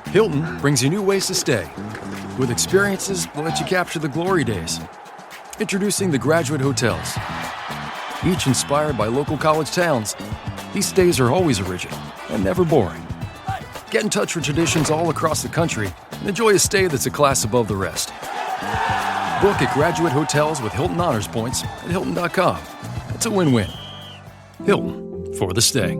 Hilton brings you new ways to stay, with experiences that let you capture the glory days. Introducing the Graduate Hotels. Each inspired by local college towns, these stays are always original and never boring. Get in touch with traditions all across the country and enjoy a stay that's a class above the rest. Book at Graduate Hotels with Hilton Honors Points at Hilton.com. It's a win-win. Hilton, for the stay.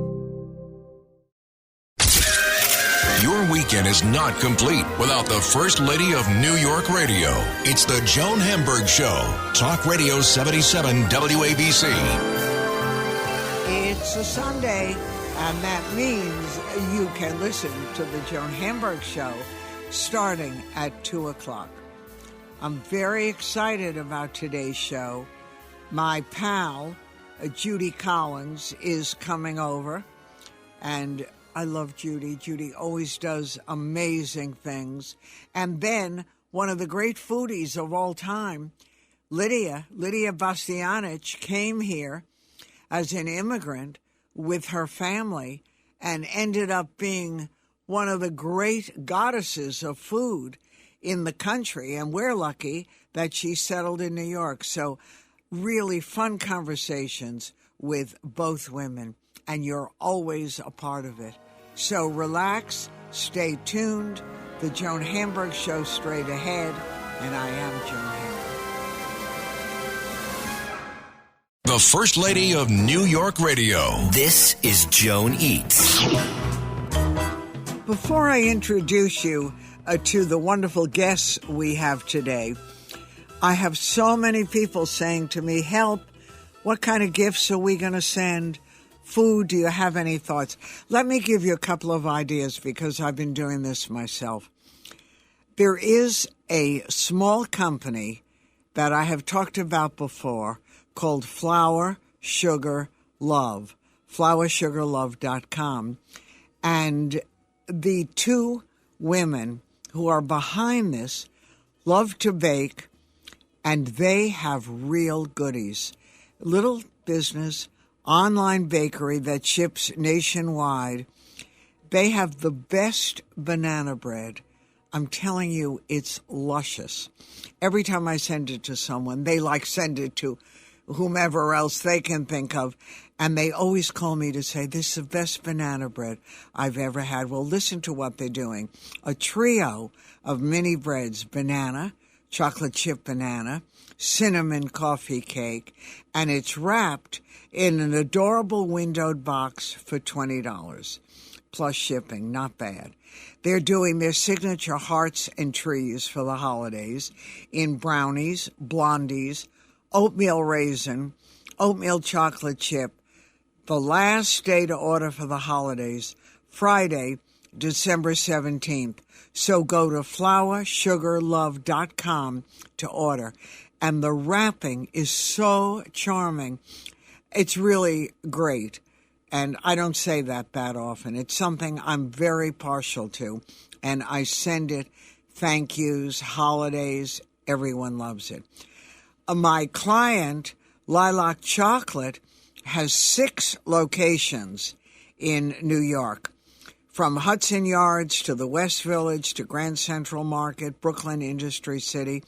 Your weekend is not complete without the First Lady of New York Radio. It's the Joan Hamburg Show. Talk Radio 77 WABC. It's a Sunday, and that means you can listen to the Joan Hamburg Show starting at 2 o'clock. I'm very excited about today's show. My pal, Judy Collins, is coming over, and I love Judy. Judy always does amazing things. And then one of the great foodies of all time, Lidia Bastianich, came here as an immigrant with her family and ended up being one of the great goddesses of food in the country. And we're lucky that she settled in New York. So really fun conversations with both women. And you're always a part of it. So relax, stay tuned. The Joan Hamburg Show straight ahead, and I am Joan Hamburg. The First Lady of New York Radio. This is Joan Eats. Before I introduce you to the wonderful guests we have today, I have so many people saying to me, help, what kind of gifts are we going to send? Food, do you have any thoughts? Let me give you a couple of ideas because I've been doing this myself. There is a small company that I have talked about before called Flour Sugar Love, floursugarlove.com. And the two women who are behind this love to bake, and they have real goodies. Little business, online bakery that ships nationwide. They have the best banana bread. I'm telling you, it's luscious. Every time I send it to someone, they send it to whomever else they can think of. And they always call me to say, this is the best banana bread I've ever had. Well, listen to what they're doing. A trio of mini breads, banana, chocolate chip banana, cinnamon coffee cake, and it's wrapped in an adorable windowed box for $20, plus shipping. Not bad. They're doing their signature hearts and trees for the holidays in brownies, blondies, oatmeal raisin, oatmeal chocolate chip. The last day to order for the holidays, Friday, December 17th. So go to floursugarlove.com to order. And the wrapping is so charming. It's really great. And I don't say that often. It's something I'm very partial to. And I send it, thank yous, holidays, everyone loves it. My client, Lilac Chocolate, has 6 locations in New York. From Hudson Yards to the West Village to Grand Central Market, Brooklyn Industry City.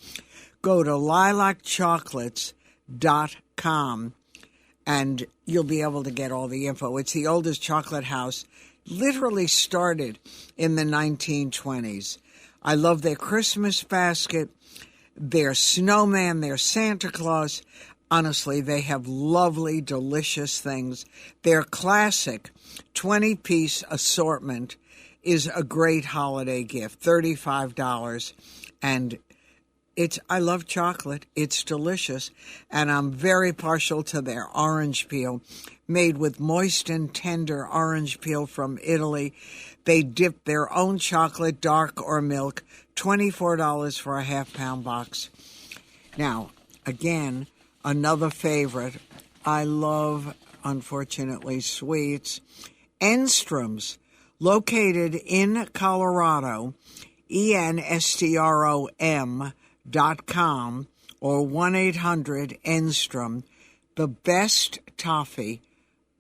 Go to lilacchocolates.com and you'll be able to get all the info. It's the oldest chocolate house, literally started in the 1920s. I love their Christmas basket, their snowman, their Santa Claus. Honestly, they have lovely, delicious things. Their classic 20-piece assortment is a great holiday gift, $35. And I love chocolate. It's delicious. And I'm very partial to their orange peel, made with moist and tender orange peel from Italy. They dip their own chocolate, dark or milk, $24 for a half-pound box. Now, again, another favorite. I love, unfortunately, sweets. Enstrom's, located in Colorado, ENSTROM.com or 1-800-ENSTROM. The best toffee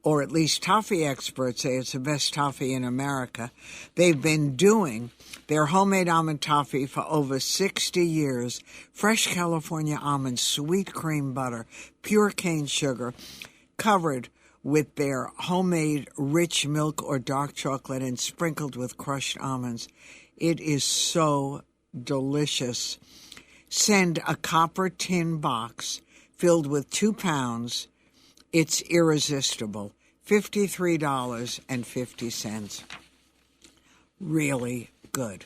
or at least toffee experts say it's the best toffee in America. They've been doing their homemade almond toffee for over 60 years. Fresh California almonds, sweet cream butter, pure cane sugar, covered with their homemade rich milk or dark chocolate and sprinkled with crushed almonds. It is so delicious. Send a copper tin box filled with 2 pounds. It's irresistible. $53.50. Really good.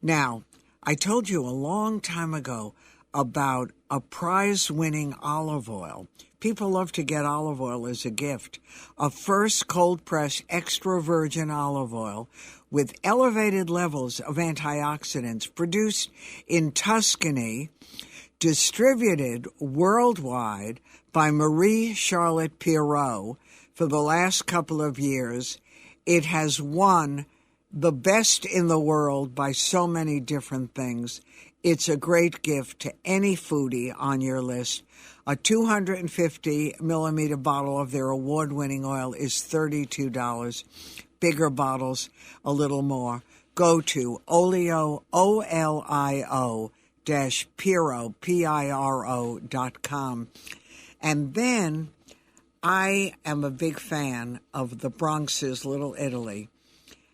Now, I told you a long time ago about a prize-winning olive oil. People love to get olive oil as a gift. A first cold-pressed extra virgin olive oil with elevated levels of antioxidants, produced in Tuscany, distributed worldwide by Marie Charlotte Pirot for the last couple of years. It has won the best in the world by so many different things. It's a great gift to any foodie on your list. A 250-millimeter bottle of their award-winning oil is $32. Bigger bottles, a little more. Go to Olio, Olio-Piro, Piro.com. And then I am a big fan of the Bronx's Little Italy.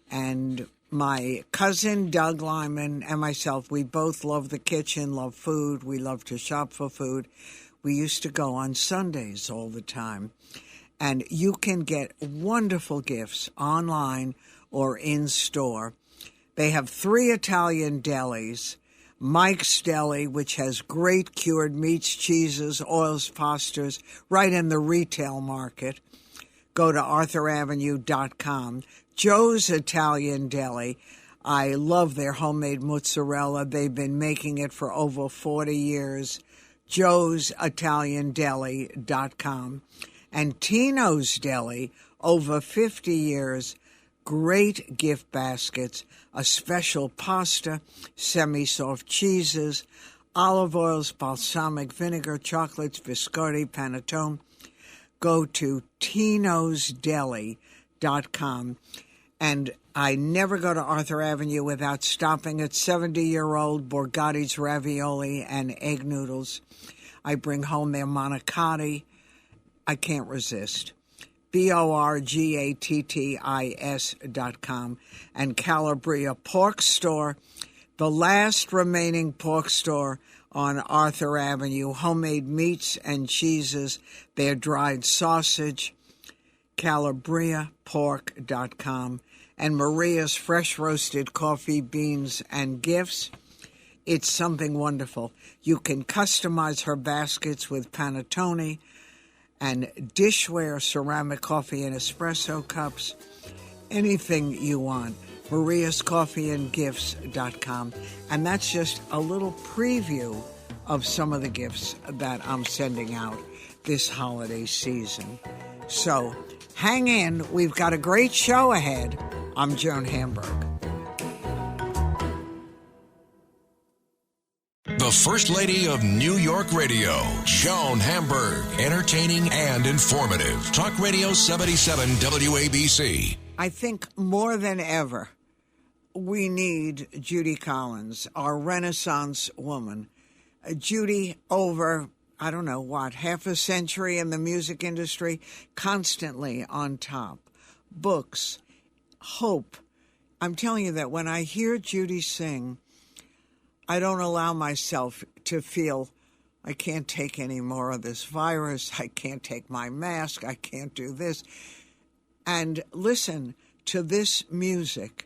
And my cousin Doug Lyman and myself, we both love the kitchen, love food. We love to shop for food. We used to go on Sundays all the time. And you can get wonderful gifts online or in store. They have 3 Italian delis. Mike's Deli, which has great cured meats, cheeses, oils, pastas, right in the retail market. Go to arthuravenue.com. Joe's Italian Deli. I love their homemade mozzarella. They've been making it for over 40 years. joesitaliandeli.com. And Tino's Deli, over 50 years. Great gift baskets, a special pasta, semi-soft cheeses, olive oils, balsamic vinegar, chocolates, biscotti, panettone. Go to tinosdeli.com. And I never go to Arthur Avenue without stopping at 70-year-old Borgatti's Ravioli and Egg Noodles. I bring home their manicotti. I can't resist. BORGATTIS.com. And Calabria Pork Store, the last remaining pork store on Arthur Avenue. Homemade meats and cheeses, their dried sausage, calabriapork.com. And Maria's fresh roasted coffee, beans, and gifts. It's something wonderful. You can customize her baskets with panettone and dishware ceramic coffee and espresso cups. Anything you want. mariascoffeeandgifts.com. And that's just a little preview of some of the gifts that I'm sending out this holiday season. So hang in. We've got a great show ahead. I'm Joan Hamburg. The First Lady of New York Radio, Joan Hamburg. Entertaining and informative. Talk Radio 77 WABC. I think more than ever, we need Judy Collins, our Renaissance woman. Judy, over, I don't know what, half a century in the music industry, constantly on top. Books, hope. I'm telling you that when I hear Judy sing, I don't allow myself to feel I can't take any more of this virus. I can't take my mask. I can't do this. And listen to this music,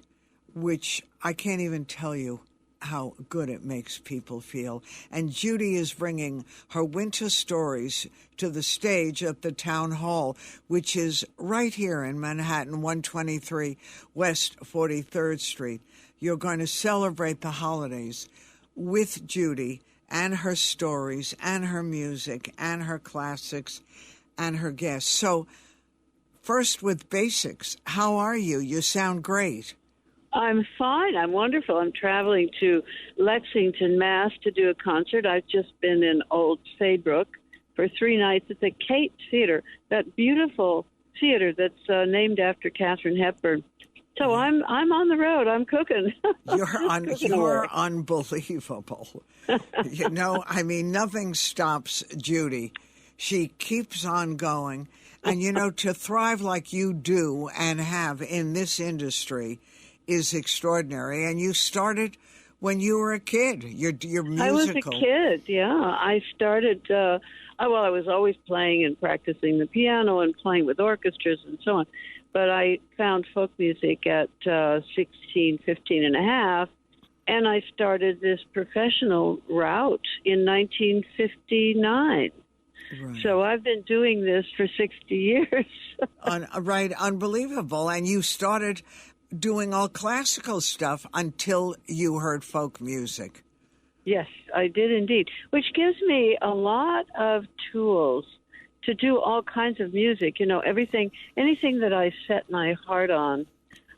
which I can't even tell you how good it makes people feel. And Judy is bringing her winter stories to the stage at the Town Hall, which is right here in Manhattan, 123 West 43rd Street. You're going to celebrate the holidays with Judy and her stories and her music and her classics and her guests. So first with basics, how are you? You sound great. I'm fine. I'm wonderful. I'm traveling to Lexington, Mass. to do a concert. I've just been in Old Saybrook for 3 nights at the Kate Theater, that beautiful theater that's named after Katharine Hepburn. So I'm on the road. I'm cooking. You're unbelievable. I mean, nothing stops Judy. She keeps on going. And, to thrive like you do and have in this industry is extraordinary. And you started when you were a kid. You're musical. I was a kid, yeah. I started, I was always playing and practicing the piano and playing with orchestras and so on. But I found folk music at 16, 15 and a half, and I started this professional route in 1959. Right. So I've been doing this for 60 years. Right, unbelievable. And you started doing all classical stuff until you heard folk music. Yes, I did indeed, which gives me a lot of tools to do all kinds of music. Anything that I set my heart on,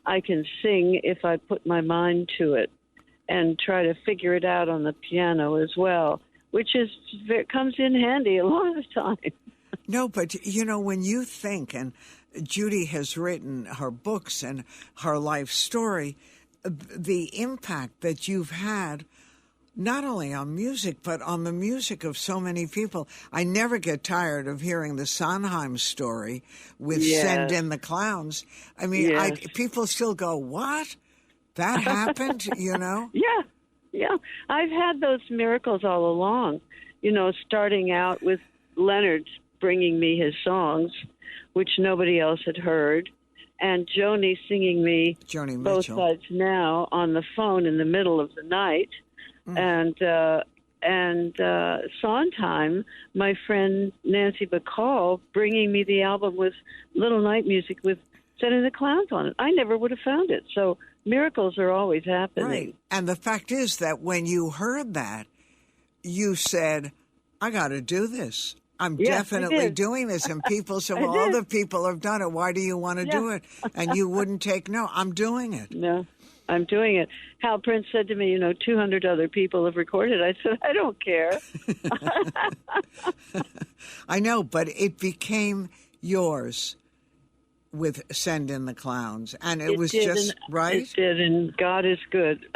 I can sing if I put my mind to it and try to figure it out on the piano as well, which comes in handy a lot of the time. No, but, when you think, and Judy has written her books and her life story, the impact that you've had not only on music, but on the music of so many people. I never get tired of hearing the Sondheim story with Send in the Clowns. I mean, people still go, what? That happened, Yeah. I've had those miracles all along, starting out with Leonard bringing me his songs, which nobody else had heard, and Joni singing me Both Sides Now on the phone in the middle of the night. And Sondheim, my friend Nancy Bacall, bringing me the album with Little Night Music with Sending the Clowns on it. I never would have found it. So miracles are always happening. Right. And the fact is that when you heard that, you said, I got to do this. I'm definitely doing this. And people said, well, other people have done it. Why do you want to do it? And you wouldn't take, no, I'm doing it. No. I'm doing it. Hal Prince said to me, 200 other people have recorded. I said, I don't care. I know, but it became yours with Send in the Clowns. And it was just, right? It did, and God is good.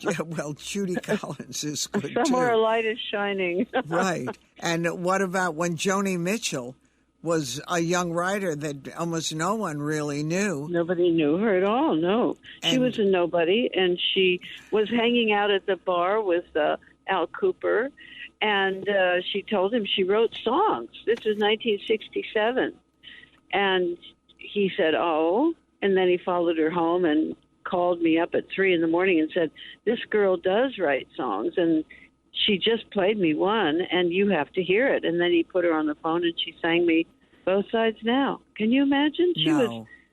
Yeah, well, Judy Collins is good, Somewhere too. a light is shining. Right. And what about when Joni Mitchell was a young writer that almost no one really knew? Nobody knew her at all, no. She was a nobody, and she was hanging out at the bar with Al Cooper, and she told him she wrote songs. This was 1967. And he said, oh, and then he followed her home and called me up at 3 in the morning and said, this girl does write songs, and she just played me one, and you have to hear it. And then he put her on the phone, and she sang me Both Sides Now. Can you imagine?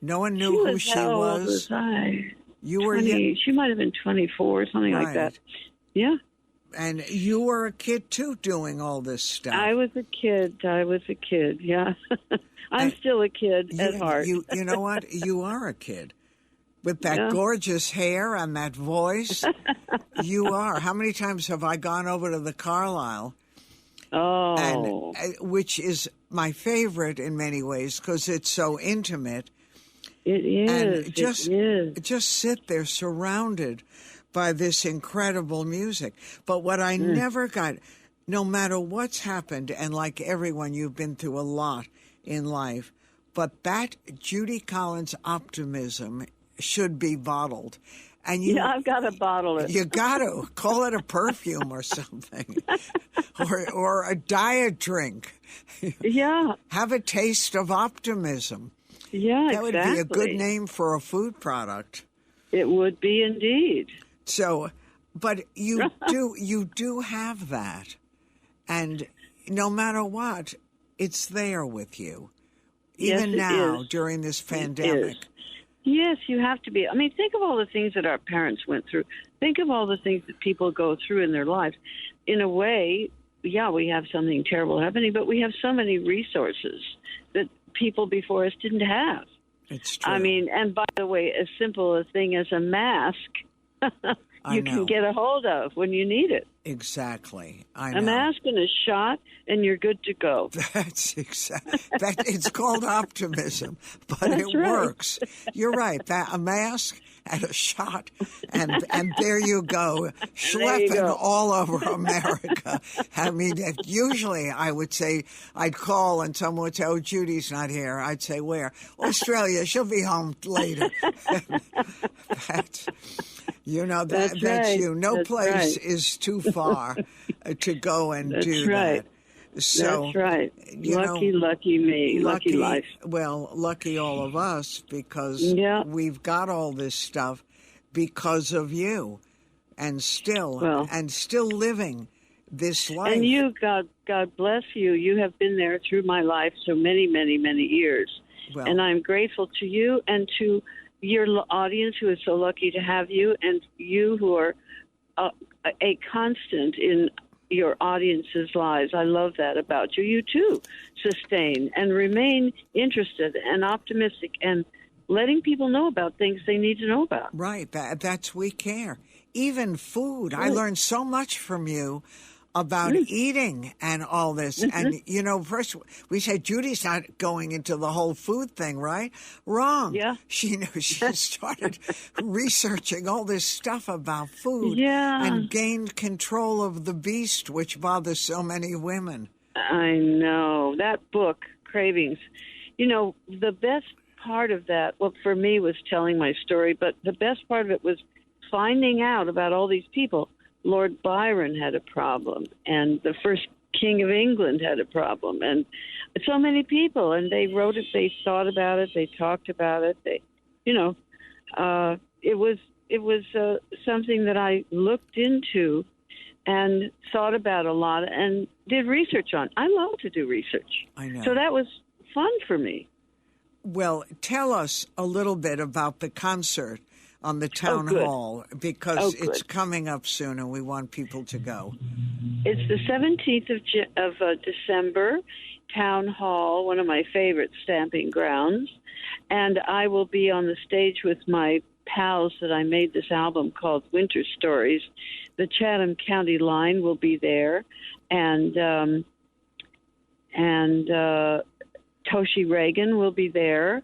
No one knew who she was. How old was I? You were 20, she might have been 24 or something like that. Yeah. And you were a kid, too, doing all this stuff. I was a kid, yeah. I'm still a kid at heart. You know what? You are a kid. With that gorgeous hair and that voice, you are. How many times have I gone over to the Carlisle? Oh. Which is my favorite in many ways because it's so intimate. It is. And just sit there surrounded by this incredible music. But what I never got, no matter what's happened, and like everyone, you've been through a lot in life, but that Judy Collins optimism should be bottled. And I've got to bottle it. You got to call it a perfume or something, or a diet drink. Yeah, have a taste of optimism. Yeah, that would be a good name for a food product. It would be indeed. So, but you do have that, and no matter what, it's there with you, even now during this pandemic. Yes, you have to be. I mean, think of all the things that our parents went through. Think of all the things that people go through in their lives. In a way, we have something terrible happening, but we have so many resources that people before us didn't have. It's true. I mean, and by the way, as simple a thing as a mask you can get a hold of when you need it. Exactly. I know. A mask and a shot, and you're good to go. That's exactly. It's called optimism, but That's it right. works. You're right. A mask and a shot, and there you go, schlepping all over America. I mean, usually I would say, I'd call and someone would say, "Oh, Judy's not here." I'd say, "Where?" "Australia. She'll be home later." That's right. you. No That's place right. is too far to go and That's do right. that. So, That's right. Lucky me. Lucky life. Well, lucky all of us, because Yeah. we've got all this stuff because of you, and still living this life. And you, God bless you. You have been there through my life so many, many, many years. Well, And I'm grateful to you and to your audience who is so lucky to have you, and you who are a constant in your audience's lives. I love that about you. You too sustain and remain interested and optimistic and letting people know about things they need to know about. Right. That's we care. Even food. Right. I learned so much from you about eating and all this. And, first we said Judy's not going into the whole food thing, right? Wrong. Yeah. She started researching all this stuff about food and gained control of the beast, which bothers so many women. I know. That book, Cravings, the best part of that, well, for me, was telling my story, but the best part of it was finding out about all these people. Lord Byron had a problem, and the first King of England had a problem, and so many people. And they wrote it, they thought about it, they talked about it. It was something that I looked into and thought about a lot and did research on. I love to do research. I know. So that was fun for me. Well, tell us a little bit about the concert on the town hall, because it's coming up soon and we want people to go. It's the 17th of December, Town Hall, one of my favorite stamping grounds. And I will be on the stage with my pals that I made this album called Winter Stories. The Chatham County Line will be there, and Toshi Reagan will be there.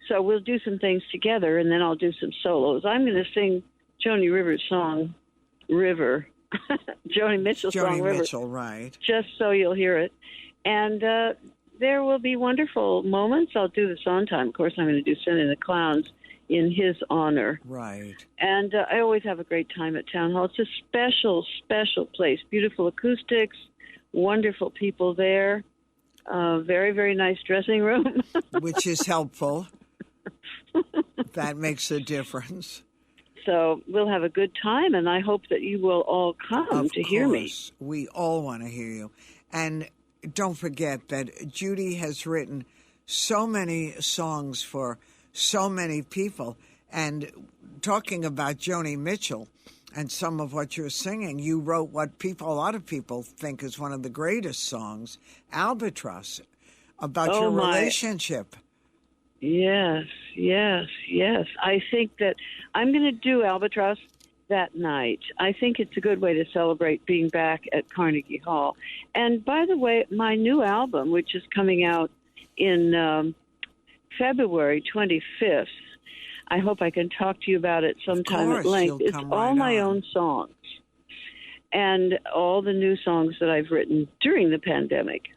So we'll do some things together, and then I'll do some solos. I'm going to sing Joni Rivers' song, River. Joni Mitchell's song, River. Joni Mitchell, right. Just so you'll hear it. And there will be wonderful moments. I'll do the Sondheim. Of course, I'm going to do Send in the Clowns in his honor. Right. And I always have a great time at Town Hall. It's a special, special place. Beautiful acoustics, wonderful people there. Very, very nice dressing room. Which is helpful. That makes a difference. So we'll have a good time, and I hope that you will all come to hear me. We all want to hear you. And don't forget that Judy has written so many songs for so many people. And talking about Joni Mitchell and some of what you're singing, you wrote what a lot of people think is one of the greatest songs, Albatross, about your relationship. Yes. I think that I'm going to do Albatross that night. I think it's a good way to celebrate being back at Carnegie Hall. And by the way, my new album, which is coming out in February 25th, I hope I can talk to you about it sometime at length. It's all my own songs and all the new songs that I've written during the pandemic.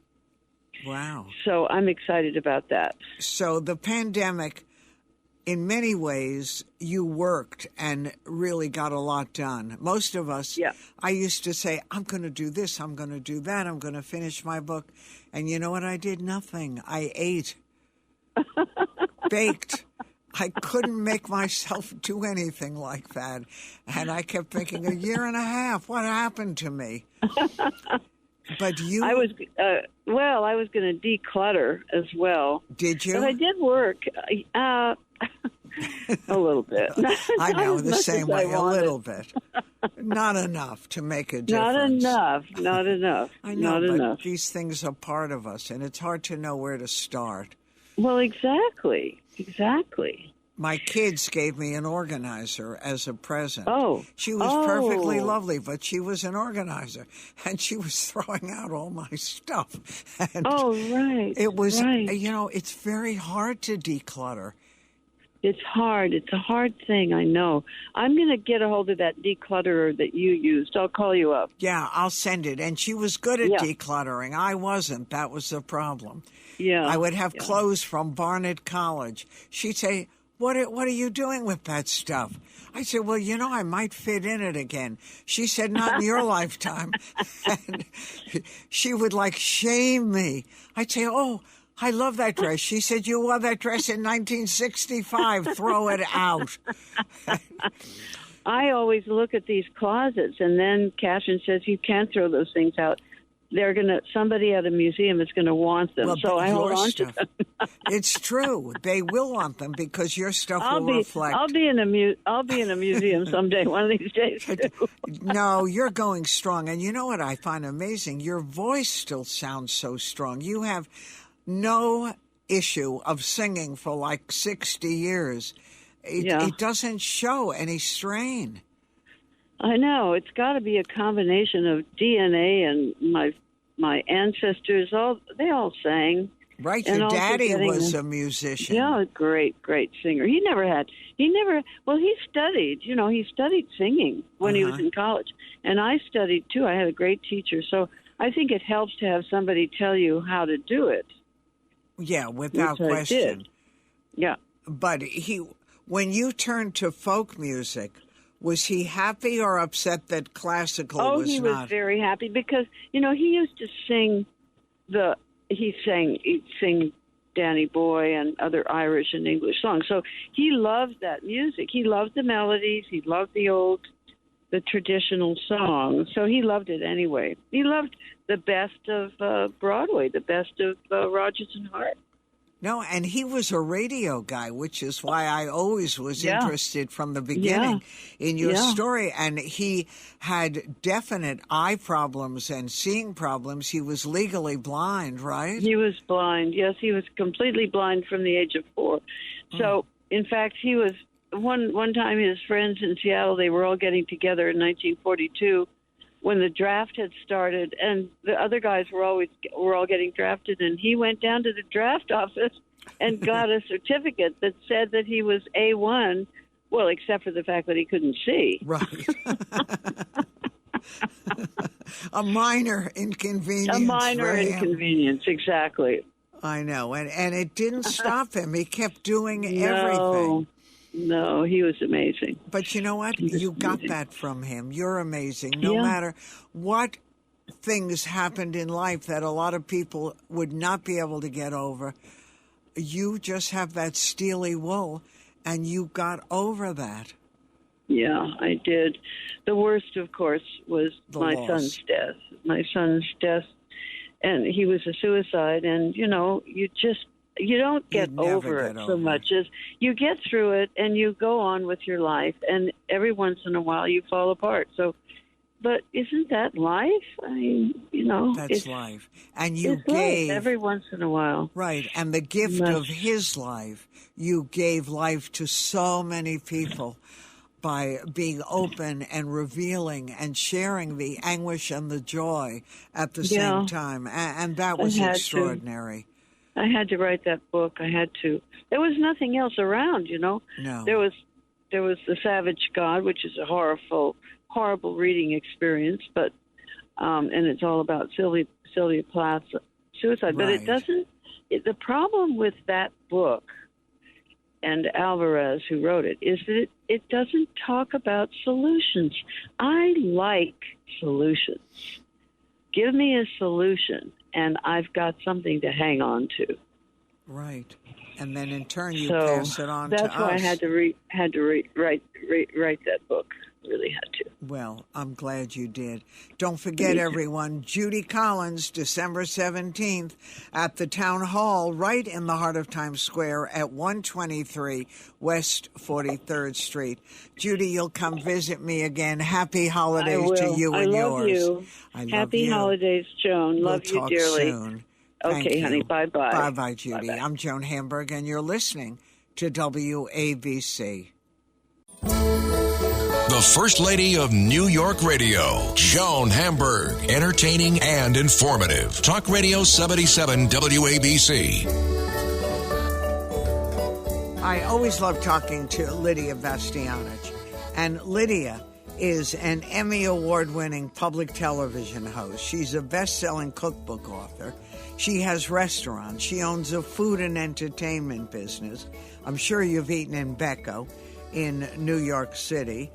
Wow. So I'm excited about that. So the pandemic, in many ways, you worked and really got a lot done. Most of us, I used to say, I'm going to do this, I'm going to do that, I'm going to finish my book. And you know what? I did nothing. I ate, baked. I couldn't make myself do anything like that. And I kept thinking, a year and a half, what happened to me? But you... I was going to declutter as well. Did you? But I did work a little bit. I know, the same way, a little bit. Not enough to make a difference. Not enough. I know, but these things are part of us, and it's hard to know where to start. Well, exactly. My kids gave me an organizer as a present. Oh. She was perfectly lovely, but she was an organizer, and she was throwing out all my stuff. And right. It was, right. It's very hard to declutter. It's hard. It's a hard thing, I know. I'm going to get a hold of that declutterer that you used. I'll call you up. Yeah, I'll send it. And she was good at decluttering. I wasn't. That was the problem. Yeah. I would have clothes from Barnet College. She'd say, What are you doing with that stuff? I said, well, I might fit in it again. She said, not in your lifetime. And she would shame me. I'd say, oh, I love that dress. She said, you wore that dress in 1965. Throw it out. I always look at these closets, and then Catherine says, you can't throw those things out. Somebody at a museum is going to want them. Well, so I hold on to them. It's true. They will want them because your stuff will reflect. I'll be in a museum someday, one of these days, too. No, you're going strong. And you know what I find amazing? Your voice still sounds so strong. You have no issue of singing for 60 years. It doesn't show any strain. I know. It's got to be a combination of DNA and my ancestors. They all sang. Right. Your daddy was a musician. Yeah, a great singer. He studied. He studied singing when he was in college. And I studied, too. I had a great teacher. So I think it helps to have somebody tell you how to do it. Yeah, without question. Yeah. But when you turned to folk music, was he happy or upset that classical was not? Oh, he was very happy because, he used to sing he'd sing Danny Boy and other Irish and English songs. So he loved that music. He loved the melodies. He loved the traditional songs. So he loved it anyway. He loved the best of Broadway, the best of Rodgers and Hart. No, and he was a radio guy, which is why I always was interested from the beginning in your story. And he had definite eye problems and seeing problems. He was legally blind, right? He was blind. Yes, he was completely blind from the age of 4. So, in fact, he was one time his friends in Seattle, they were all getting together in 1942 when the draft had started, and the other guys were all getting drafted, and he went down to the draft office and got a certificate that said that he was A1, well, except for the fact that he couldn't see. Right. A minor inconvenience. A minor inconvenience, exactly. I know, and it didn't stop him. He kept doing everything. No, he was amazing. But you know what? You got that from him. You're amazing. No matter what things happened in life that a lot of people would not be able to get over, you just have that steely wool, and you got over that. Yeah, I did. The worst, of course, was my son's death. My son's death, and he was a suicide, and, you don't get over it so much as you get through it and you go on with your life, and every once in a while you fall apart. So, but isn't that life? I mean, that's life. And you gave life every once in a while. Right. And the gift of his life, you gave life to so many people by being open and revealing and sharing the anguish and the joy at the same time. And that was extraordinary. I had to write that book. I had to. There was nothing else around, No. There was The Savage God, which is a horrible reading experience, but and it's all about Sylvia Plath's suicide. But it doesn't. The problem with that book and Alvarez, who wrote it, is that it doesn't talk about solutions. I like solutions. Give me a solution, and I've got something to hang on to. Right, and then in turn you pass it on to us. That's why I had to write that book. Really had to. Well, I'm glad you did. Don't forget, everyone, Judy Collins, December 17th at the Town Hall, right in the heart of Times Square at 123 West 43rd Street. Judy, you'll come visit me again. Happy holidays to you and yours. You. I love Happy you. holidays, Joan. Love We'll you dearly. Soon. Okay, honey. Bye-bye. Bye-bye, Judy. Bye-bye. I'm Joan Hamburg, and you're listening to WABC. The First Lady of New York Radio, Joan Hamburg. Entertaining and informative. Talk Radio 77 WABC. I always love talking to Lidia Bastianich. And Lidia is an Emmy Award-winning public television host. She's a best-selling cookbook author. She has restaurants. She owns a food and entertainment business. I'm sure you've eaten in Becco in New York City.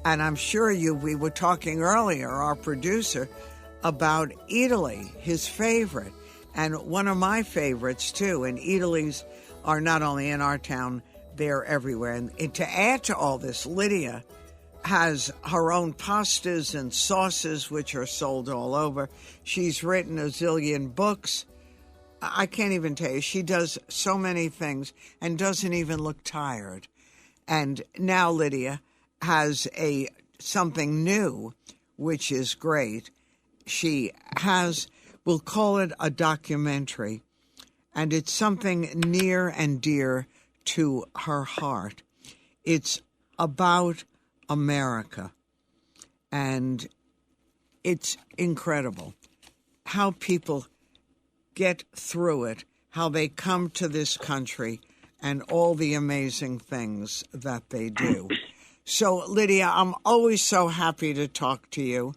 And I'm sure we were talking earlier, our producer, about Italy, his favorite, and one of my favorites, too. And Italy's are not only in our town, they're everywhere. And to add to all this, Lidia has her own pastas and sauces, which are sold all over. She's written a zillion books. I can't even tell you. She does so many things and doesn't even look tired. And now Lidia has something new, which is great. She has, we'll call it a documentary, and it's something near and dear to her heart. It's about America, and it's incredible how people get through it, how they come to this country, and all the amazing things that they do. So, Lidia, I'm always so happy to talk to you.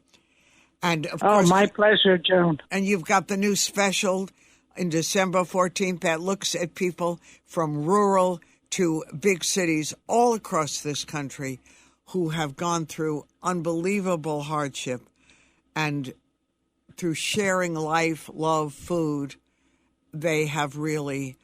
And of course, my pleasure, Joan. And you've got the new special in December 14th that looks at people from rural to big cities all across this country who have gone through unbelievable hardship, and through sharing life, love, food, they have really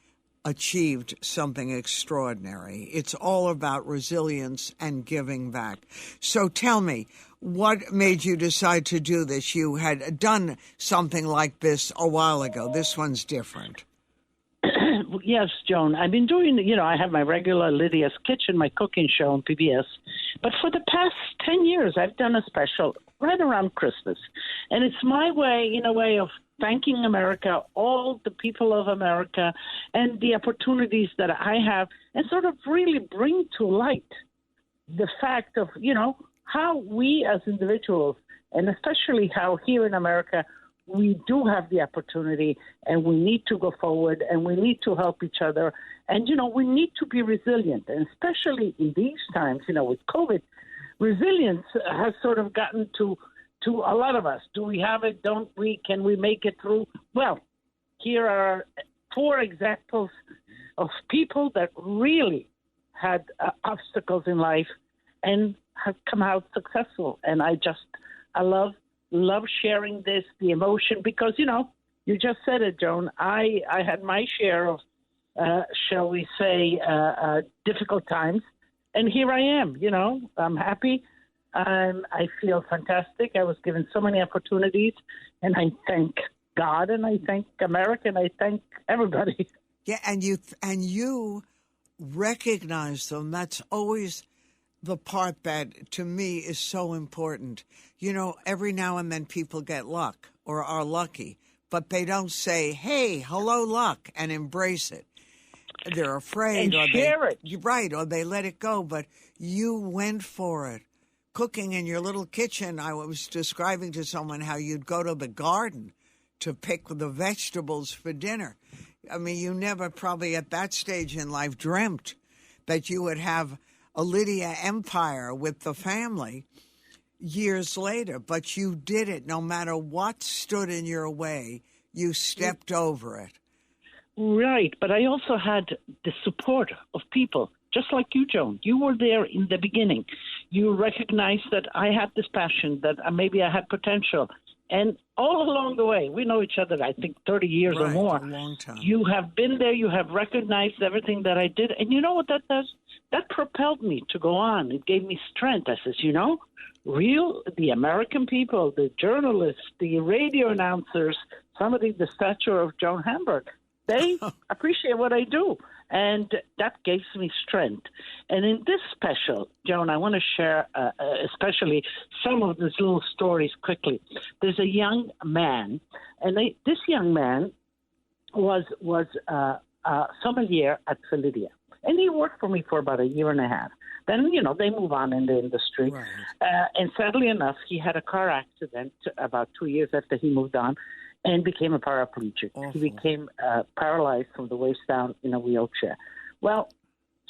achieved something extraordinary. It's all about resilience and giving back. So tell me, what made you decide to do this? You had done something like this a while ago. This one's different. Yes, Joan. I've been doing, I have my regular Lydia's Kitchen, my cooking show on PBS. But for the past 10 years, I've done a special right around Christmas. And it's my way, in a way, of thanking America, all the people of America, and the opportunities that I have, and sort of really bring to light the fact of, how we as individuals, and especially how here in America, we do have the opportunity, and we need to go forward, and we need to help each other. And, we need to be resilient, and especially in these times, with COVID, resilience has sort of gotten to a lot of us. Do we have it? Don't we? Can we make it through? Well, here are 4 examples of people that really had obstacles in life and have come out successful. And I love sharing this, the emotion, because, you just said it, Joan. I had my share of, shall we say, difficult times. And here I am, I'm happy. I feel fantastic. I was given so many opportunities, and I thank God, and I thank America, and I thank everybody. Yeah, and you recognize them. That's always the part that, to me, is so important. Every now and then people get luck or are lucky, but they don't say, hey, hello, luck, and embrace it. They're afraid. And share it. Right, or they let it go, but you went for it. Cooking in your little kitchen, I was describing to someone how you'd go to the garden to pick the vegetables for dinner. I mean, you never probably at that stage in life dreamt that you would have a Lydia empire with the family years later, but you did it. No matter what stood in your way, you stepped over it. Right, but I also had the support of people, just like you, Joan. You were there in the beginning. You recognized that I had this passion, that maybe I had potential. And all along the way, we know each other, I think, 30 years or more. A long time. You have been there. You have recognized everything that I did. And you know what that does? That propelled me to go on. It gave me strength. I says, the American people, the journalists, the radio announcers, somebody the stature of Joan Hamburg, they appreciate what I do. And that gives me strength. And in this special, Joan, I want to share especially some of these little stories quickly. There's a young man, and this young man was a sommelier at Lydia. And he worked for me for about a year and a half. Then, they move on in the industry. Right. And sadly enough, he had a car accident about 2 years after he moved on and became a paraplegic. Awful. He became paralyzed from the waist down in a wheelchair. Well,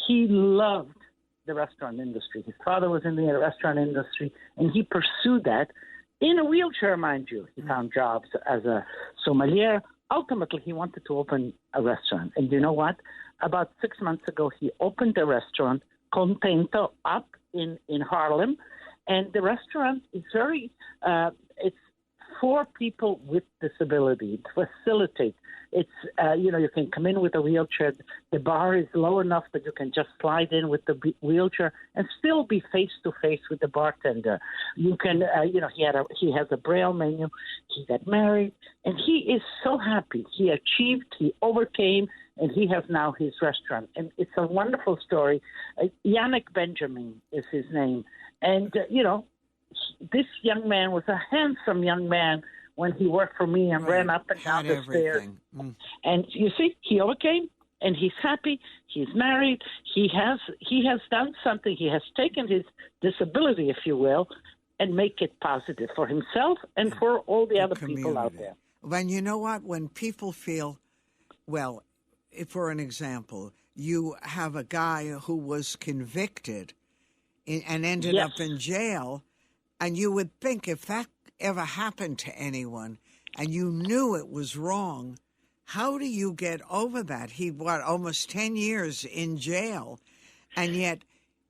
he loved the restaurant industry. His father was in the restaurant industry, and he pursued that in a wheelchair, mind you. He found jobs as a sommelier. Ultimately, he wanted to open a restaurant. And you know what? About 6 months ago, he opened a restaurant, Contento, up in Harlem. And the restaurant is very, it's for people with disability. It facilitates. It's, you can come in with a wheelchair. The bar is low enough that you can just slide in with the wheelchair and still be face-to-face with the bartender. You can, he has a Braille menu. He got married, and he is so happy. He achieved, he overcame, and he has now his restaurant. And it's a wonderful story. Yannick Benjamin is his name. And, this young man was a handsome young man when he worked for me and ran up and down the stairs. And you see, he overcame, and he's happy. He's married. He has done something. He has taken his disability, if you will, and make it positive for himself and for all the other community. People out there. And you know what? When people feel, well, for an example, you have a guy who was convicted and ended up in jail, and you would think if that ever happened to anyone and you knew it was wrong, how do you get over that? He, almost 10 years in jail, and yet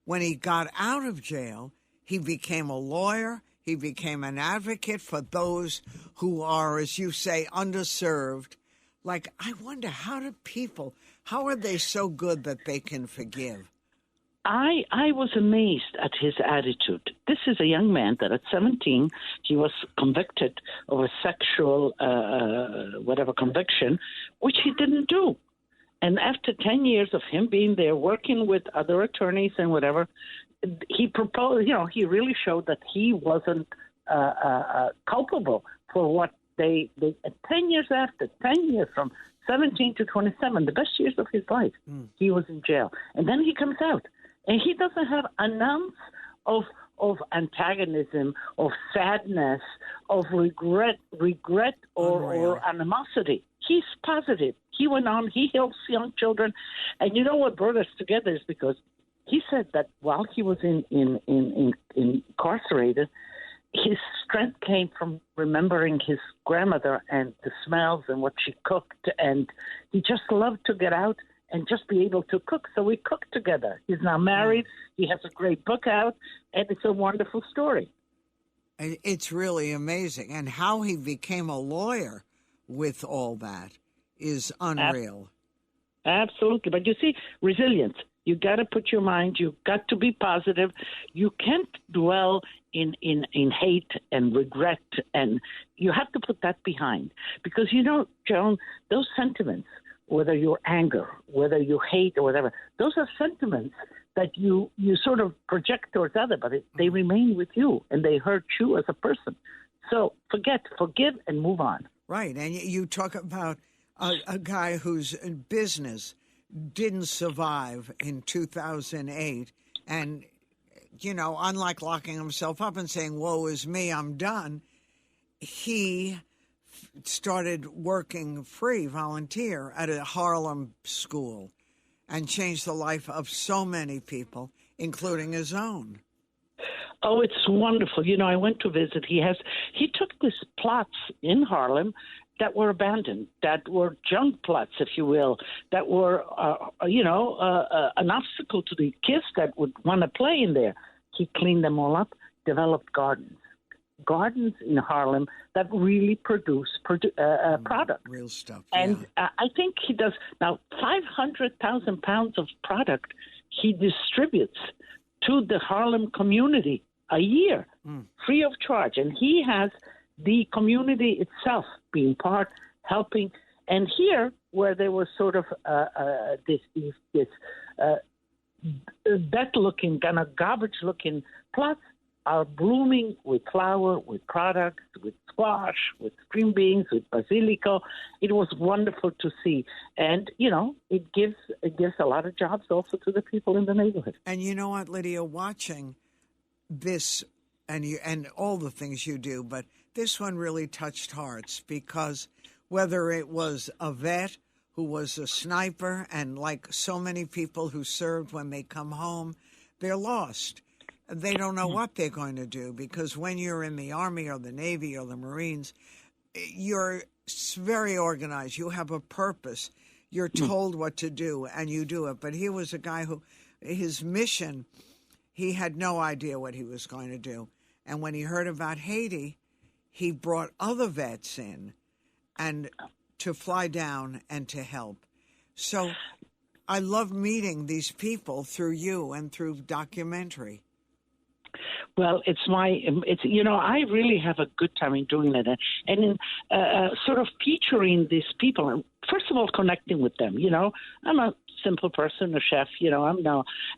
when he got out of jail, he became a lawyer. He became an advocate for those who are, as you say, underserved. Like, I wonder, how are they so good that they can forgive? I was amazed at his attitude. This is a young man that at 17, he was convicted of a sexual, conviction, which he didn't do. And after 10 years of him being there, working with other attorneys and whatever, he proposed, he really showed that he wasn't culpable for what they 10 years after, 10 years from 17 to 27, the best years of his life, he was in jail. And then he comes out. And he doesn't have an ounce of antagonism, of sadness, of regret or animosity. He's positive. He went on. He helps young children. And you know what brought us together is because he said that while he was incarcerated, his strength came from remembering his grandmother and the smells and what she cooked. And he just loved to get out and just be able to cook. So we cooked together. He's now married. He has a great book out, and it's a wonderful story. It's really amazing. And how he became a lawyer with all that is unreal. Absolutely. But you see, resilience. You got to put your mind, you got to be positive. You can't dwell in hate and regret, and you have to put that behind. Because, Joan, those sentiments, whether you're anger, whether you hate or whatever, those are sentiments that you sort of project towards others, but they remain with you and they hurt you as a person. So forgive, and move on. Right. And you talk about a guy whose business didn't survive in 2008. And, unlike locking himself up and saying, woe is me, I'm done, he started working free, volunteer, at a Harlem school and changed the life of so many people, including his own. Oh, it's wonderful. I went to visit. He took these plots in Harlem that were abandoned, that were junk plots, if you will, that were, an obstacle to the kids that would want to play in there. He cleaned them all up, developed gardens in Harlem that really produce product. Real stuff. And I think he does now 500,000 pounds of product he distributes to the Harlem community a year, free of charge. And he has the community itself being part, helping. And here, where there was sort of this death-looking, kind of garbage-looking plots, are blooming with flower, with products, with squash, with string beans, with basilico. It was wonderful to see. And, it gives a lot of jobs also to the people in the neighborhood. And you know what, Lidia, watching this and all the things you do, but this one really touched hearts because whether it was a vet who was a sniper and like so many people who served, when they come home, they're lost. They don't know what they're going to do because when you're in the Army or the Navy or the Marines, you're very organized. You have a purpose. You're told what to do, and you do it. But here was a guy who, his mission, he had no idea what he was going to do. And when he heard about Haiti, he brought other vets in and to fly down and to help. So I love meeting these people through you and through documentary. Well, I really have a good time in doing that, and in sort of featuring these people. And first of all, connecting with them. I'm a simple person, a chef.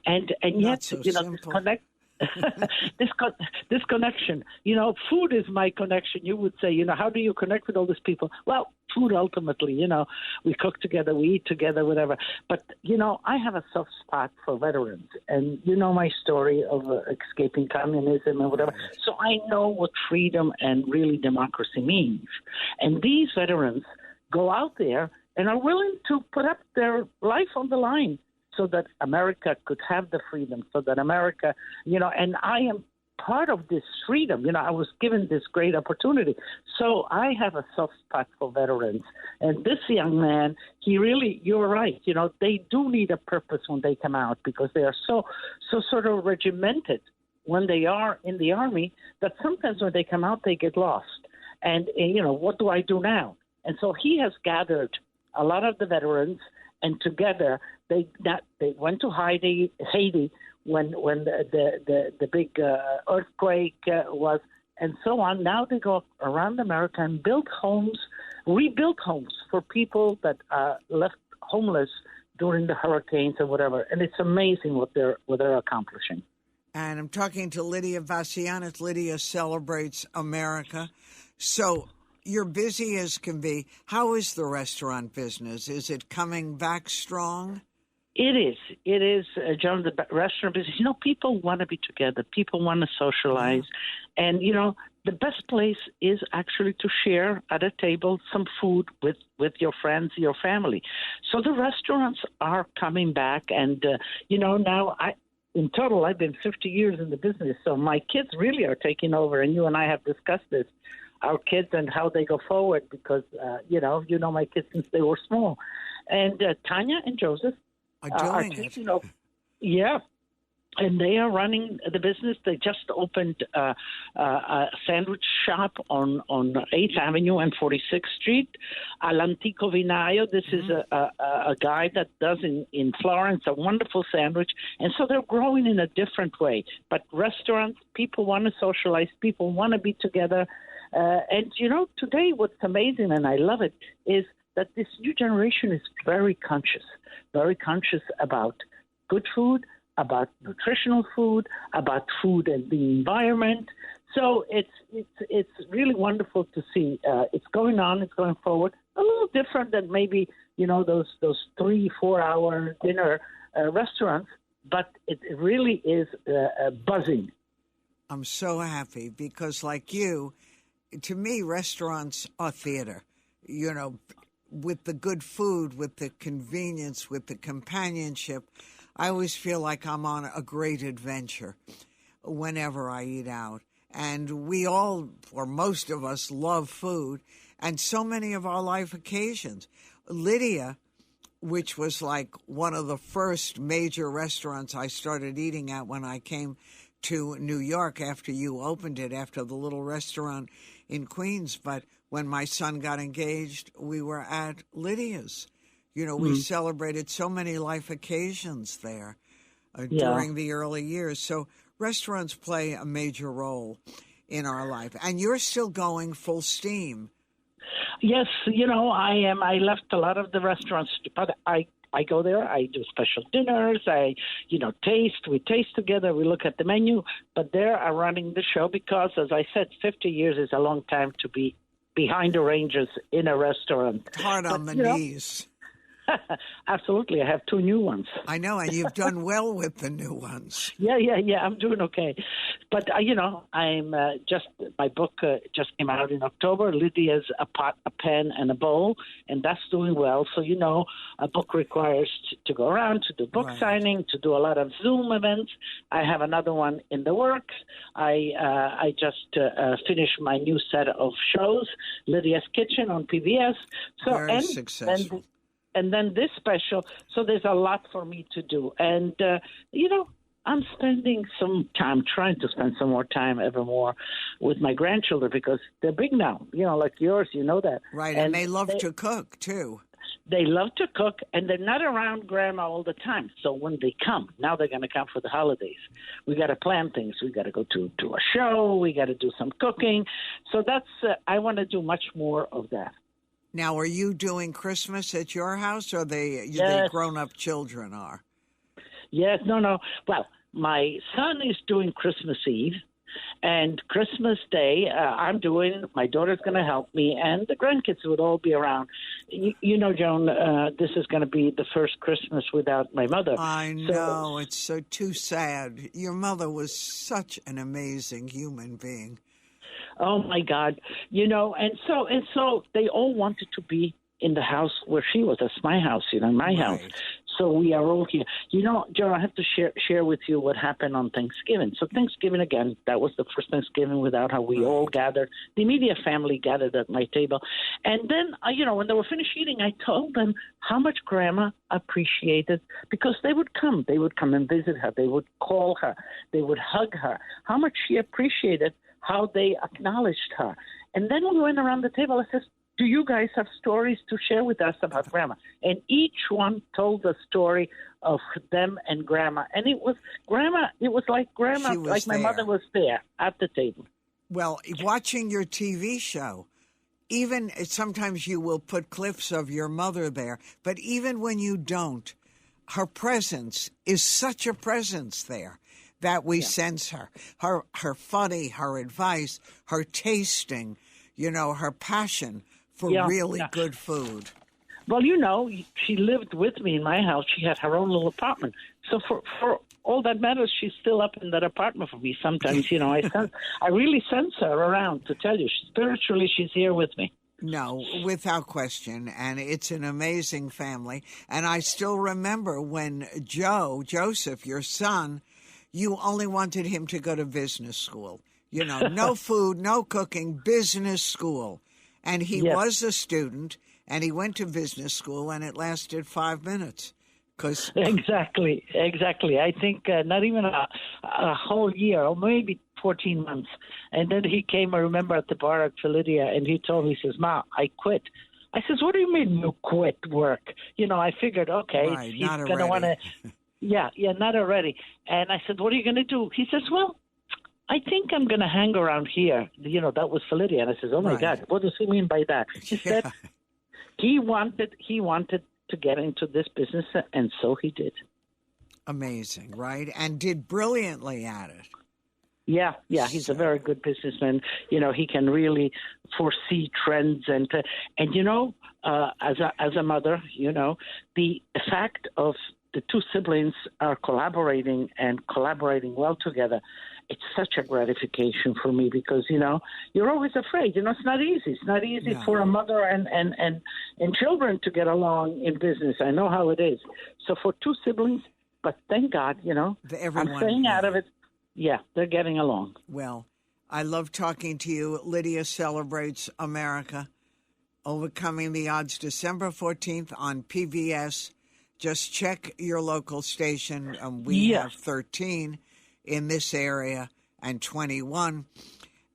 And yet, so this this connection. Food is my connection. You would say, how do you connect with all these people? Well, food ultimately. We cook together, we eat together, whatever. But I have a soft spot for veterans, and my story of escaping communism and whatever. So I know what freedom and really democracy means. And these veterans go out there and are willing to put up their life on the line so that America could have the freedom, so that America, and I am part of this freedom. I was given this great opportunity. So I have a soft spot for veterans. And this young man, you're right, they do need a purpose when they come out because they are so sort of regimented when they are in the Army that sometimes when they come out, they get lost. And, what do I do now? And so he has gathered a lot of the veterans, and together they went to Haiti when the big earthquake was, and so on. Now they go around America and rebuild homes for people that are left homeless during the hurricanes or whatever. And it's amazing what they're accomplishing. And I'm talking to Lidia Bastianich. Lidia celebrates America. So you're busy as can be. How is the restaurant business? Is it coming back strong? It is, John, the restaurant business. People want to be together. People want to socialize. Yeah. And, the best place is actually to share at a table some food with your friends, your family. So the restaurants are coming back. And, now in total, I've been 50 years in the business. So my kids really are taking over. And you and I have discussed this, our kids and how they go forward because, my kids since they were small. And Tanya and Joseph are doing it. Yeah. And they are running the business. They just opened a sandwich shop on 8th Avenue and 46th Street. All'Antico Vinaio. This is a guy that does in Florence a wonderful sandwich. And so they're growing in a different way. But restaurants, people want to socialize. People want to be together. And, today what's amazing, and I love it, is that this new generation is very conscious about good food, about nutritional food, about food and the environment. So it's really wonderful to see. It's going on. It's going forward. A little different than maybe those 3-4 hour dinner restaurants, but it really is buzzing. I'm so happy because, like you, to me, restaurants are theater. With the good food, with the convenience, with the companionship. I always feel like I'm on a great adventure whenever I eat out. And we all, or most of us, love food and so many of our life occasions. Lidia, which was like one of the first major restaurants I started eating at when I came to New York after you opened it, after the little restaurant in Queens. But when my son got engaged, we were at Lidia's. We celebrated so many life occasions there during the early years. So restaurants play a major role in our life. And you're still going full steam. Yes, I am. I left a lot of the restaurants, but I I go there, I do special dinners, we taste together, we look at the menu, but they are running the show because, as I said, 50 years is a long time to be behind the ranges in a restaurant. Hard on the knees. Absolutely. I have 2 new ones. I know, and you've done well with the new ones. Yeah. I'm doing okay. But, I'm my book just came out in October. Lydia's A Pot, a Pen, and a Bowl, and that's doing well. So, a book requires to go around, to do book signing, to do a lot of Zoom events. I have another one in the works. I just finished my new set of shows, Lydia's Kitchen on PBS. Very successful. And then this special, so there's a lot for me to do. And, I'm spending some time, trying to spend some more time ever more with my grandchildren because they're big now, like yours, you know that. Right, and they love to cook, too. They love to cook, and they're not around Grandma all the time. So when they come, now they're going to come for the holidays. We got to plan things. We got to go to a show. We got to do some cooking. So that's I want to do much more of that. Now, are you doing Christmas at your house, or the grown-up children are? Yes, no. Well, my son is doing Christmas Eve, and Christmas Day I'm doing. My daughter's going to help me, and the grandkids would all be around. Joan, this is going to be the first Christmas without my mother. I know. It's so too sad. Your mother was such an amazing human being. Oh my God, and so they all wanted to be in the house where she was. That's my house, my house. So we are all here. Joe, I have to share with you what happened on Thanksgiving. So Thanksgiving again, that was the first Thanksgiving without how we all gathered. The immediate family gathered at my table, and then when they were finished eating, I told them how much Grandma appreciated because they would come and visit her. They would call her. They would hug her. How much she appreciated. How they acknowledged her. And then we went around the table. I said, do you guys have stories to share with us about Grandma? And each one told the story of them and Grandma. And it was like Grandma, like my mother was there at the table. Well, watching your TV show, even sometimes you will put clips of your mother there, but even when you don't, her presence is such a presence there. That we sense her funny, her advice, her tasting, her passion for really good food. Well, she lived with me in my house. She had her own little apartment. So for all that matters, she's still up in that apartment for me. Sometimes, I really sense her around, to tell you. Spiritually, she's here with me. No, without question. And it's an amazing family. And I still remember when Joseph, your son, you only wanted him to go to business school. No food, no cooking, business school. And he was a student, and he went to business school, and it lasted 5 minutes. Exactly. I think not even a whole year, or maybe 14 months. And then he came, I remember, at the bar at Lydia, and he told me, he says, Ma, I quit. I says, what do you mean you quit work? I figured, okay, right, he's going to want to... Yeah, not already. And I said, what are you going to do? He says, well, I think I'm going to hang around here. That was for Lydia. And I says, oh, my God, what does he mean by that? He said he wanted to get into this business, and so he did. Amazing, right? And did brilliantly at it. Yeah, he's a very good businessman. He can really foresee trends. And as a mother, the fact of the 2 siblings are collaborating well together. It's such a gratification for me because, you're always afraid. It's not easy. It's not easy for a mother and children to get along in business. I know how it is. So for 2 siblings, but thank God, I'm staying out of it. Yeah, they're getting along. Well, I love talking to you. Lydia celebrates America, Overcoming the Odds, December 14th on PBS. Just check your local station. We have 13 in this area and 21,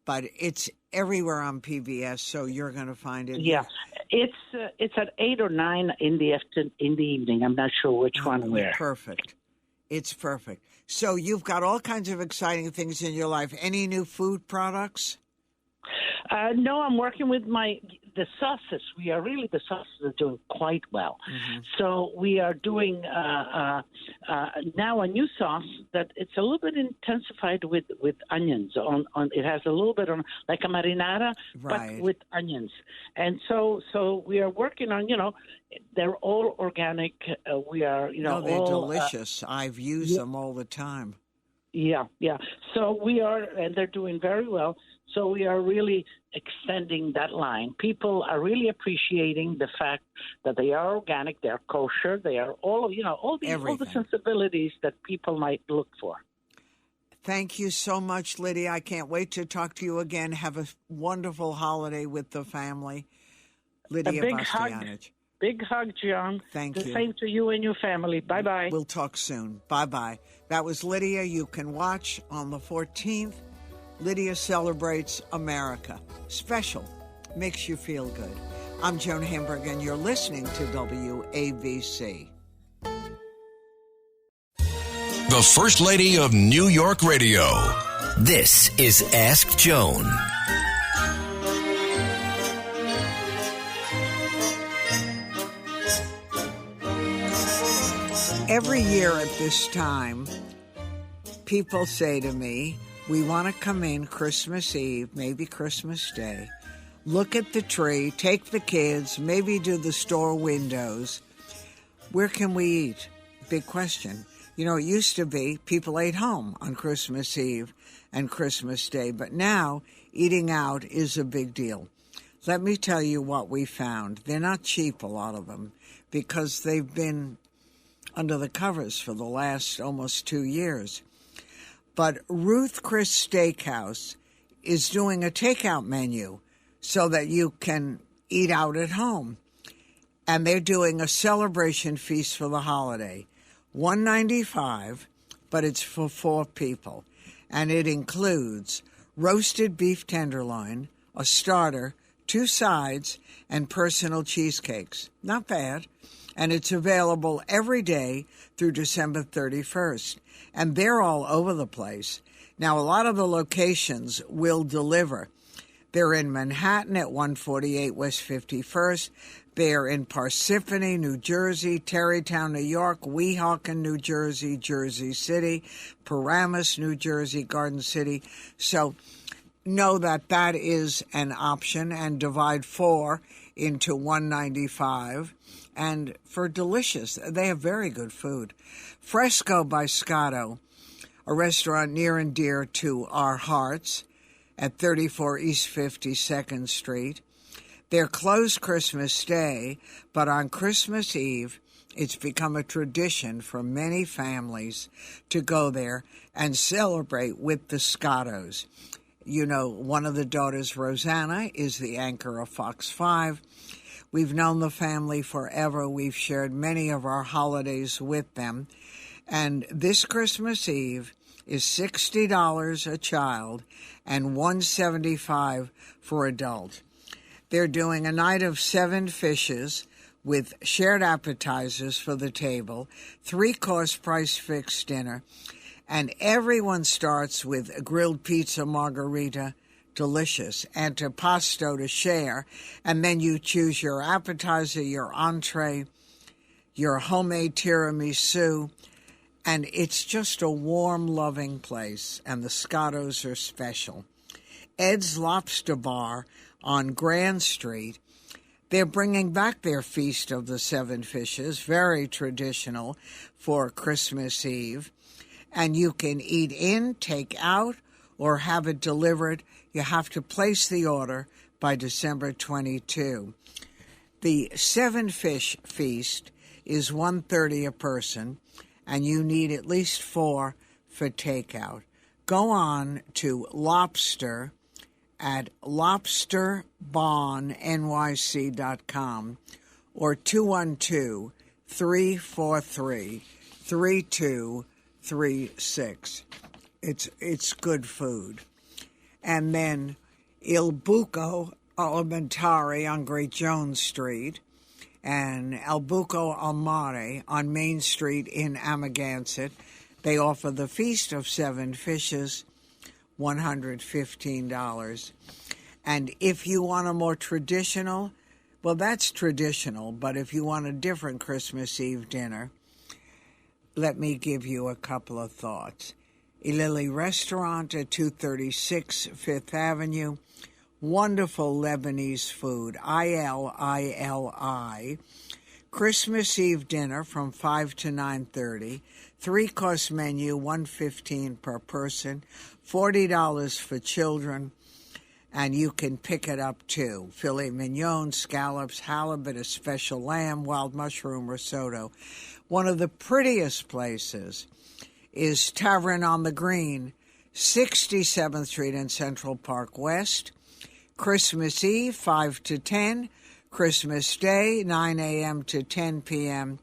but it's everywhere on PBS, so you're going to find it. Yeah, it's at 8 or 9 in the evening. I'm not sure which one where. Perfect. It's perfect. So you've got all kinds of exciting things in your life. Any new food products? No, I'm working with the sauces. The sauces are doing quite well. So we are doing now a new sauce that it's a little bit intensified with onions. It has a little bit on like a marinara, Right. but with onions. And so we are working on, they're all organic. We are, No, they're all, delicious. I've used them all the time. Yeah. So we are, and they're doing very well. So we are really extending that line. People are really appreciating the fact that they are organic, they're kosher, they are all the sensibilities that people might look for. Thank you so much, Lydia. I can't wait to talk to you again. Have a wonderful holiday with the family. Lydia Bastianich. Big hug, John. Thank the you. Same to you and your family. Bye-bye. We'll talk soon. Bye-bye. That was Lydia. You can watch on the 14th. Lydia celebrates America. Special. Makes you feel good. I'm Joan Hamburg, and you're listening to WABC. The First Lady of New York Radio. This is Ask Joan. Every year at this time, people say to me, we want to come in Christmas Eve, maybe Christmas Day, look at the tree, take the kids, maybe do the store windows. Where can we eat? Big question. It used to be people ate home on Christmas Eve and Christmas Day, but now eating out is a big deal. Let me tell you what we found. They're not cheap, a lot of them, because they've been under the covers for the last almost 2 years. But Ruth Chris Steakhouse is doing a takeout menu so that you can eat out at home. And they're doing a celebration feast for the holiday. $195, but it's for 4 people. And it includes roasted beef tenderloin, a starter, 2 sides, and personal cheesecakes. Not bad. And it's available every day through December 31st. And they're all over the place. Now, a lot of the locations will deliver. They're in Manhattan at 148 West 51st. They're in Parsippany, New Jersey, Tarrytown, New York, Weehawken, New Jersey, Jersey City, Paramus, New Jersey, Garden City. So know that is an option, and divide 4 into $195. And for delicious, they have very good food. Fresco by Scotto, a restaurant near and dear to our hearts at 34 East 52nd Street. They're closed Christmas Day, but on Christmas Eve, it's become a tradition for many families to go there and celebrate with the Scottos. One of the daughters, Rosanna, is the anchor of Fox 5. We've known the family forever. We've shared many of our holidays with them. And this Christmas Eve is $60 a child and $175 for adult. They're doing a night of 7 fishes with shared appetizers for the table, 3-course price fixed dinner, and everyone starts with a grilled pizza margarita, delicious, antipasto to share, and then you choose your appetizer, your entree, your homemade tiramisu, and it's just a warm, loving place, and the Scottos are special. Ed's Lobster Bar on Grand Street, they're bringing back their Feast of the 7 Fishes, very traditional for Christmas Eve, and you can eat in, take out, or have it delivered. You have to place the order by December 22. The 7-fish feast is $130 a person, and you need at least 4 for takeout. Go on to Lobster at lobsterbondnyc.com or 212-343-3236. It's good food. And then Il Buco Alimentari on Great Jones Street and El Buco Al Mare on Main Street in Amagansett. They offer the Feast of 7 Fishes, $115. And if you want a more traditional, well, that's traditional, but if you want a different Christmas Eve dinner, let me give you a couple of thoughts. Ilili Restaurant at 236 Fifth Avenue. Wonderful Lebanese food, ILI. Christmas Eve dinner from 5 to 9:30. 3-course menu, $115 per person. $40 for children. And you can pick it up too. Filet mignon, scallops, halibut, a special lamb, wild mushroom risotto. One of the prettiest places is Tavern on the Green, 67th Street in Central Park West. Christmas Eve, 5 to 10. Christmas Day, 9 a.m. to 10 p.m.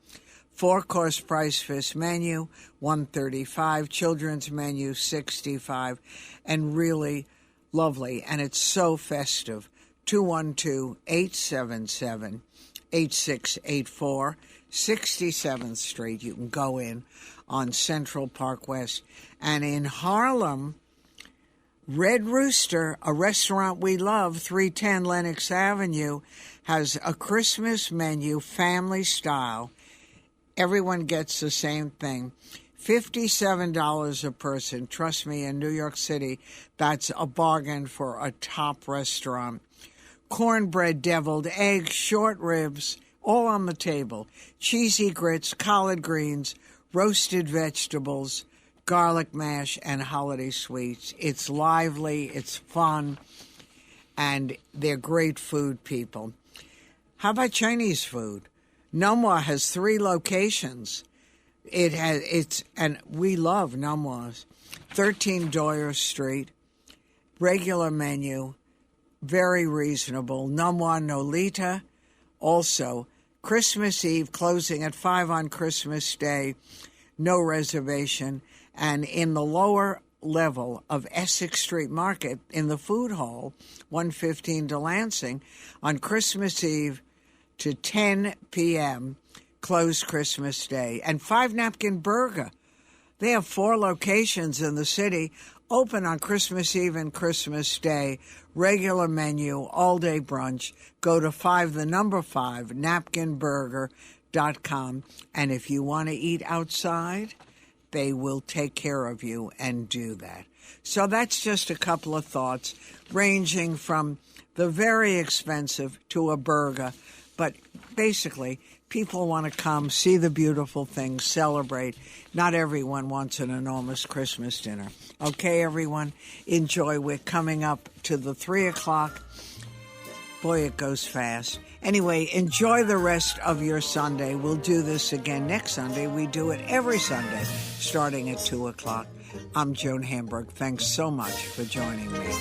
4-course price fish menu, $135. Children's menu, $65. And really lovely, and it's so festive. 212-877-8684, 67th Street. You can go in on Central Park West. And in Harlem, Red Rooster, a restaurant we love, 310 Lenox Avenue, has a Christmas menu, family style. Everyone gets the same thing. $57 a person. Trust me, in New York City, that's a bargain for a top restaurant. Cornbread, deviled eggs, short ribs, all on the table. Cheesy grits, collard greens, roasted vegetables, garlic mash, and holiday sweets. It's lively, it's fun, and they're great food people. How about Chinese food? Nomwa has 3 locations. And we love Nomwa's. 13 Doyer Street, regular menu, very reasonable. Nomwa Nolita, also Christmas Eve, closing at 5 on Christmas Day, no reservation. And in the lower level of Essex Street Market, in the food hall, 115 Delancing, on Christmas Eve to 10 p.m., closed Christmas Day. And 5 Napkin Burger. They have 4 locations in the city, open on Christmas Eve and Christmas Day. Regular menu, all-day brunch. Go to 5 napkinburger.com. And if you want to eat outside, they will take care of you and do that. So that's just a couple of thoughts, ranging from the very expensive to a burger. But basically, people want to come, see the beautiful things, celebrate. Not everyone wants an enormous Christmas dinner. Okay, everyone, enjoy. We're coming up to the 3 o'clock. Boy, it goes fast. Anyway, enjoy the rest of your Sunday. We'll do this again next Sunday. We do it every Sunday, starting at 2 o'clock. I'm Joan Hamburg. Thanks so much for joining me.